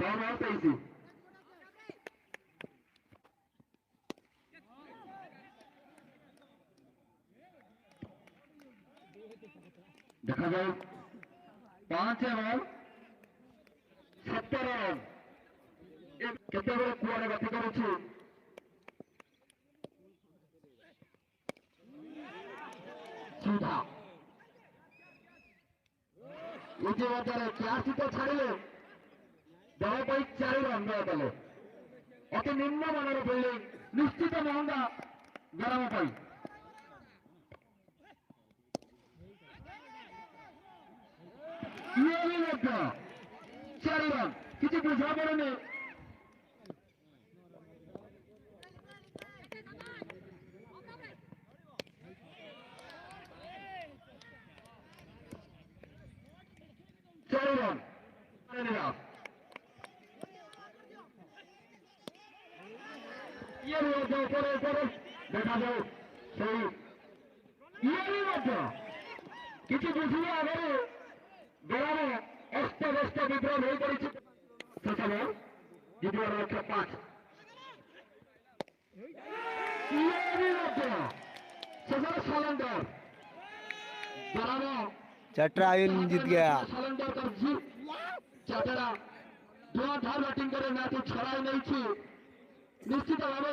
9 পেয়েছি। দেখা যায় 5 এবং 17 রান কেତେବେଳେ କୁଆଡେ ଗତି କରୁଛି ସୁଧା ଇତିମଧ୍ୟରେ କ୍ୟାଚ୍ ତ ଛାଡ଼ିଲେ ଦଳ ପାଇଁ 4 ରନ୍ ଦେଲେ ଅତି ନିମ୍ନମାନର ବୋଲିଂ ନିଶ୍ଚିତ ମହଙ୍ଗା ଗରମ ପାଇଁ ଇଏ ବି ମଧ୍ୟ 4 ରନ୍ କିଛି ବୁଝାପଡ଼ୁନି। ଇଏ ମଧ୍ୟ ଉପରେ ଉପରେ ଦେଖାଯାଉ ସେଇ ଇଏ ବି ମଧ୍ୟ କିଛି ବୁଝିବା ଆଗରୁ ବେଳାର ଅସ୍ତବ୍ୟସ୍ତ ବିଭ୍ରାଟ ହୋଇପଡ଼ିଛି। ଶେଷ ବଲ୍ ଜିତିବାର ଲକ୍ଷ୍ୟ 5 ଇଏ ବି ମଧ୍ୟ ଶେଷରେ ସଲେଣ୍ଡର ବେଳାର चटरा जीत गया। सलेंडर कर जीत चाटेरा धुआंधार बैटिंग करे मैच छड़ाई नहीं निश्चित भाव